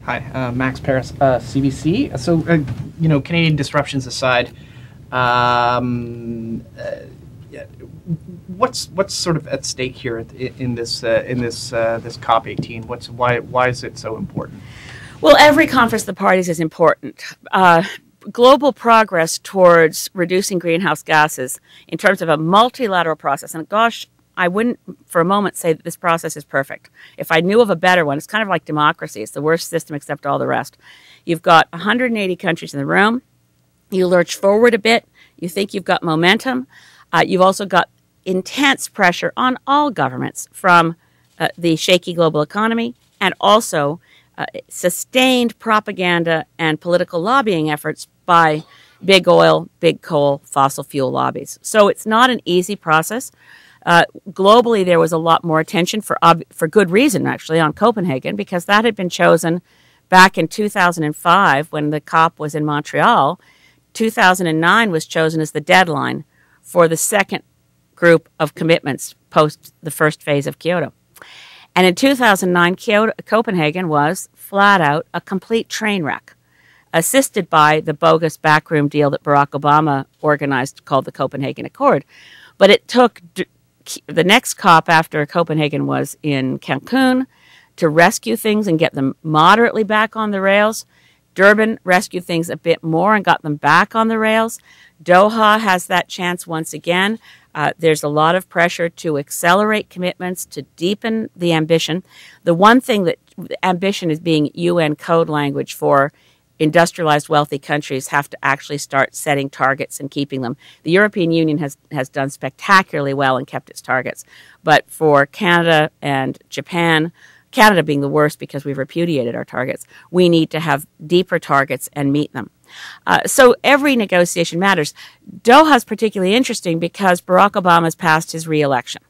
Hi, Max Paris, CBC. So, Canadian disruptions aside, yeah, what's sort of at stake here in this COP18? Why is it so important? Well, every conference of the parties is important. Global progress towards reducing greenhouse gases in terms of a multilateral process, and gosh, I wouldn't for a moment say that this process is perfect. If I knew of a better one, it's kind of like democracy. It's the worst system except all the rest. You've got 180 countries in the room. You lurch forward a bit. You think you've got momentum. You've also got intense pressure on all governments from the shaky global economy and also sustained propaganda and political lobbying efforts by big oil, big coal, fossil fuel lobbies. So it's not an easy process. Globally, there was a lot more attention for good reason, actually, on Copenhagen, because that had been chosen back in 2005 when the COP was in Montreal. 2009 was chosen as the deadline for the second group of commitments post the first phase of Kyoto. And in 2009, Copenhagen was flat out a complete train wreck, assisted by the bogus backroom deal that Barack Obama organized called the Copenhagen Accord. But it took the next COP after Copenhagen was in Cancun to rescue things and get them moderately back on the rails. Durban rescued things a bit more and got them back on the rails. Doha has that chance once again. There's a lot of pressure to accelerate commitments, to deepen the ambition. The one thing that ambition is being UN code language for industrialized wealthy countries have to actually start setting targets and keeping them. The European Union has done spectacularly well and kept its targets. But for Canada and Japan, Canada being the worst because we've repudiated our targets, we need to have deeper targets and meet them. So every negotiation matters. Doha is particularly interesting because Barack Obama has passed his re-election.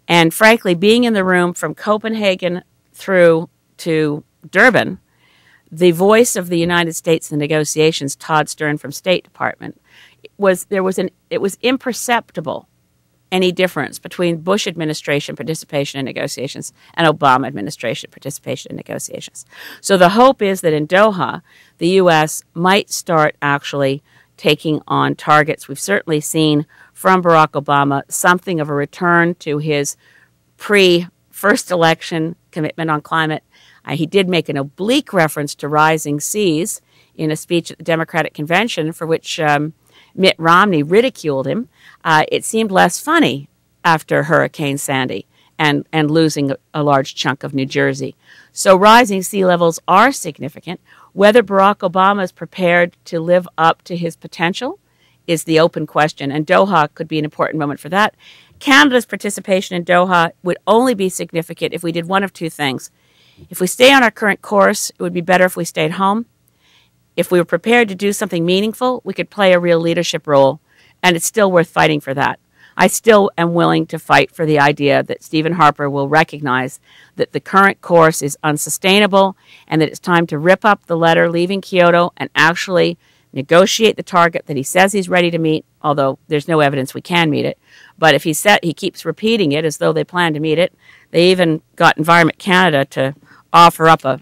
And frankly, being in the room from Copenhagen through to Durban, the voice of the United States in the negotiations, Todd Stern from State Department, it was imperceptible any difference between Bush administration participation in negotiations and Obama administration participation in negotiations. So the hope is that in Doha, the U.S. might start actually taking on targets. We've certainly seen from Barack Obama something of a return to his pre-first election commitment on climate. He did make an oblique reference to rising seas in a speech at the Democratic Convention for which Mitt Romney ridiculed him. It seemed less funny after Hurricane Sandy and losing a large chunk of New Jersey. So rising sea levels are significant. Whether Barack Obama is prepared to live up to his potential is the open question, and Doha could be an important moment for that. Canada's participation in Doha would only be significant if we did one of two things. If we stay on our current course, it would be better if we stayed home. If we were prepared to do something meaningful, we could play a real leadership role, and it's still worth fighting for that. I still am willing to fight for the idea that Stephen Harper will recognize that the current course is unsustainable and that it's time to rip up the letter leaving Kyoto and actually negotiate the target that he says he's ready to meet, although there's no evidence we can meet it. But if he keeps repeating it as though they plan to meet it. They even got Environment Canada to offer up a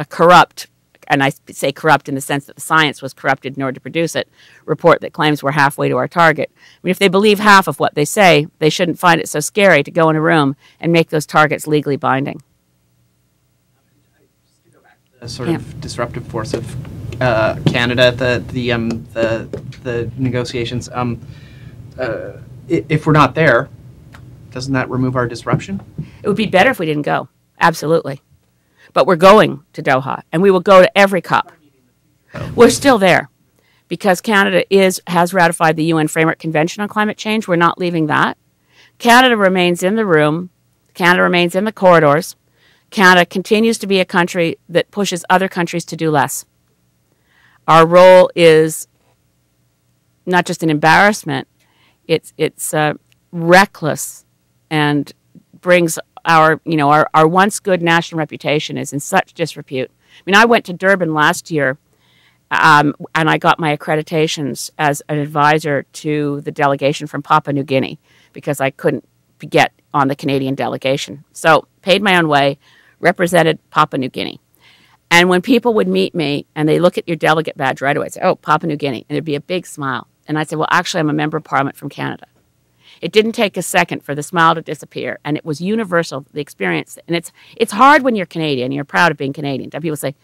corrupt, and I say corrupt in the sense that the science was corrupted in order to produce it, report that claims we're halfway to our target. I mean, if they believe half of what they say, they shouldn't find it so scary to go in a room and make those targets legally binding. Just to go back to the sort of disruptive force of Canada, the negotiations. If we're not there, doesn't that remove our disruption? It would be better if we didn't go. Absolutely. But we're going to Doha, and we will go to every COP. We're still there because Canada has ratified the UN Framework Convention on Climate Change. We're not leaving that. Canada remains in the room. Canada remains in the corridors. Canada continues to be a country that pushes other countries to do less. Our role is not just an embarrassment. It's reckless and brings our once good national reputation is in such disrepute. I mean, I went to Durban last year and I got my accreditations as an advisor to the delegation from Papua New Guinea because I couldn't get on the Canadian delegation. So paid my own way, represented Papua New Guinea. And when people would meet me and they look at your delegate badge right away, I'd say, oh, Papua New Guinea. And there'd be a big smile. And I'd say, well, actually, I'm a member of Parliament from Canada. It didn't take a second for the smile to disappear. And it was universal, the experience. And it's hard when you're Canadian. You're proud of being Canadian. People say,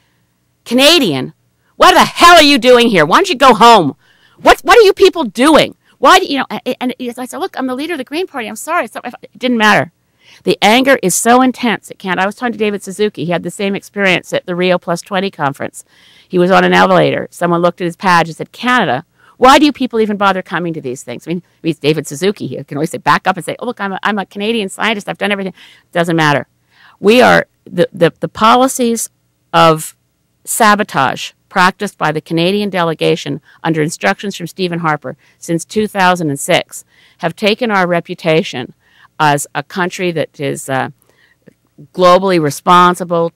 Canadian? What the hell are you doing here? Why don't you go home? What are you people doing? Why do you know? And I said, look, I'm the leader of the Green Party. I'm sorry. It didn't matter. The anger is so intense it can't. I was talking to David Suzuki. He had the same experience at the Rio Plus 20 conference. He was on an elevator. Someone looked at his badge and said, Canada, why do you people even bother coming to these things? I mean, he's David Suzuki. He can always say, back up and say, oh, look, I'm a Canadian scientist. I've done everything. It doesn't matter. We are the policies of sabotage practiced by the Canadian delegation under instructions from Stephen Harper since 2006 have taken our reputation as a country that is globally responsible,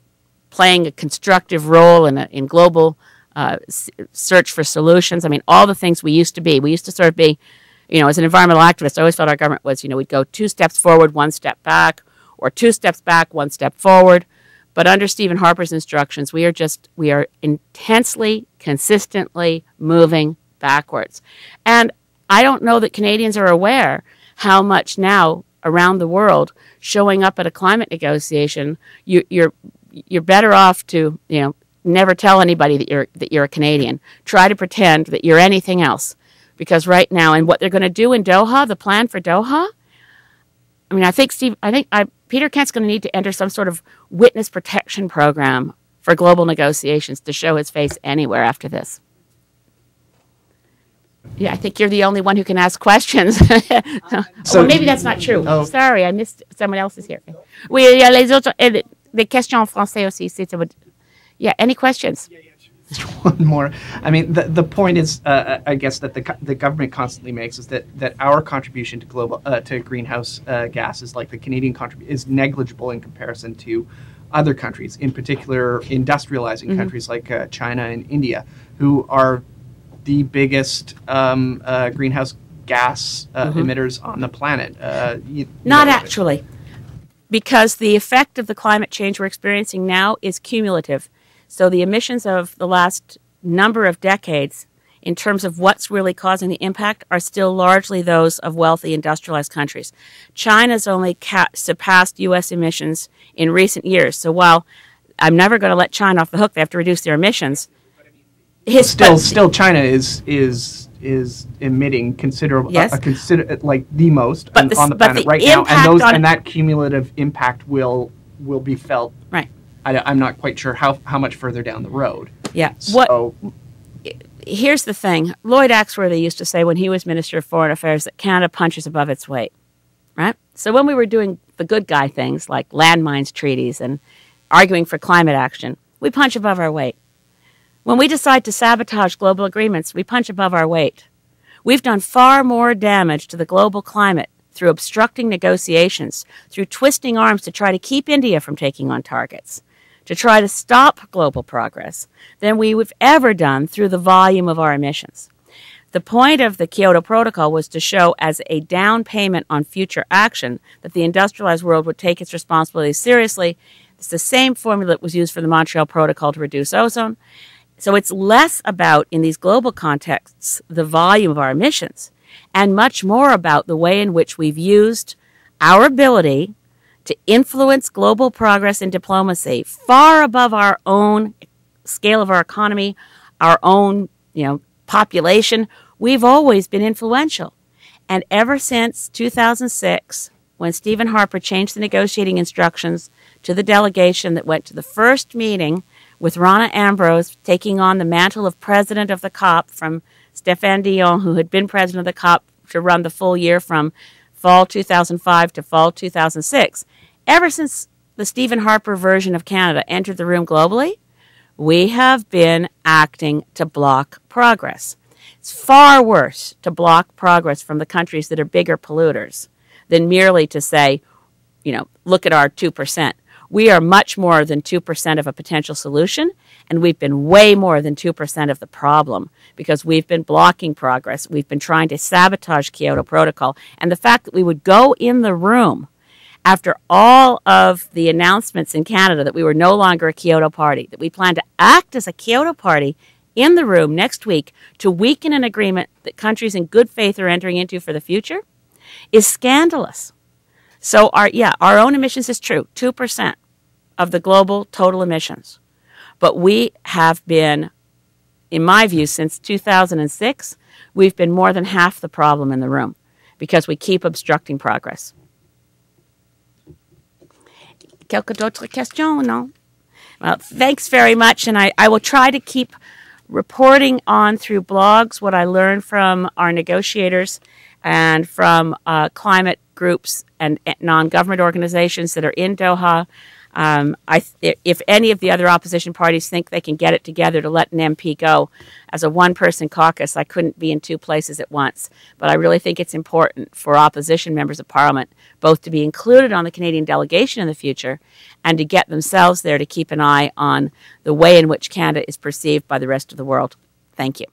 playing a constructive role in global search for solutions. I mean, all the things we used to be. We used to sort of be, as an environmental activist, I always felt our government was, we'd go 2 steps forward, 1 step back, or 2 steps back, 1 step forward. But under Stephen Harper's instructions, we are intensely, consistently moving backwards. And I don't know that Canadians are aware how much now around the world showing up at a climate negotiation, you're better off to never tell anybody that you're a Canadian. Try to pretend that you're anything else, because right now, and what they're going to do in Doha, the plan for Doha. I mean, I think Peter Kent's going to need to enter some sort of witness protection program for global negotiations to show his face anywhere after this. Yeah, I think you're the only one who can ask questions. So maybe that's not true. Oh. Sorry, I missed someone else's here. Oui, il y a les autres, des questions en français aussi. Yeah, any questions? Just one more. I mean, the point is, I guess, that the government constantly makes is that our contribution to global to greenhouse gases, like the Canadian contribution, is negligible in comparison to other countries, in particular industrializing countries like China and India, who are the biggest greenhouse gas emitters on the planet. Not actually, because the effect of the climate change we're experiencing now is cumulative. So the emissions of the last number of decades, in terms of what's really causing the impact, are still largely those of wealthy industrialized countries. China's only surpassed U.S. emissions in recent years. So while I'm never going to let China off the hook, they have to reduce their emissions. Still, China is emitting considerable, yes. Like the most on the planet right now, and that cumulative impact will be felt. Right. I'm not quite sure how much further down the road. Yeah. So, here's the thing. Lloyd Axworthy used to say when he was Minister of Foreign Affairs that Canada punches above its weight. Right? So when we were doing the good guy things like landmines treaties and arguing for climate action, we punch above our weight. When we decide to sabotage global agreements, we punch above our weight. We've done far more damage to the global climate through obstructing negotiations, through twisting arms to try to keep India from taking on targets, to try to stop global progress, than we've ever done through the volume of our emissions. The point of the Kyoto Protocol was to show as a down payment on future action that the industrialized world would take its responsibilities seriously. It's the same formula that was used for the Montreal Protocol to reduce ozone. So it's less about, in these global contexts, the volume of our emissions, and much more about the way in which we've used our ability to influence global progress in diplomacy far above our own scale of our economy, our own, population. We've always been influential. And ever since 2006, when Stephen Harper changed the negotiating instructions to the delegation that went to the first meeting with Rana Ambrose taking on the mantle of president of the COP from Stéphane Dion, who had been president of the COP to run the full year from fall 2005 to fall 2006. Ever since the Stephen Harper version of Canada entered the room globally, we have been acting to block progress. It's far worse to block progress from the countries that are bigger polluters than merely to say, look at our 2%. We are much more than 2% of a potential solution, and we've been way more than 2% of the problem because we've been blocking progress. We've been trying to sabotage Kyoto Protocol. And the fact that we would go in the room after all of the announcements in Canada that we were no longer a Kyoto party, that we plan to act as a Kyoto party in the room next week to weaken an agreement that countries in good faith are entering into for the future, is scandalous. So our own emissions is true, 2% of the global total emissions. But we have been, in my view, since 2006, we've been more than half the problem in the room because we keep obstructing progress. Quelques d'autres questions, no? Well, thanks very much, and I will try to keep reporting on through blogs what I learned from our negotiators and from climate groups and non-government organizations that are in Doha. If any of the other opposition parties think they can get it together to let an MP go, as a one-person caucus, I couldn't be in two places at once. But I really think it's important for opposition members of Parliament both to be included on the Canadian delegation in the future and to get themselves there to keep an eye on the way in which Canada is perceived by the rest of the world. Thank you.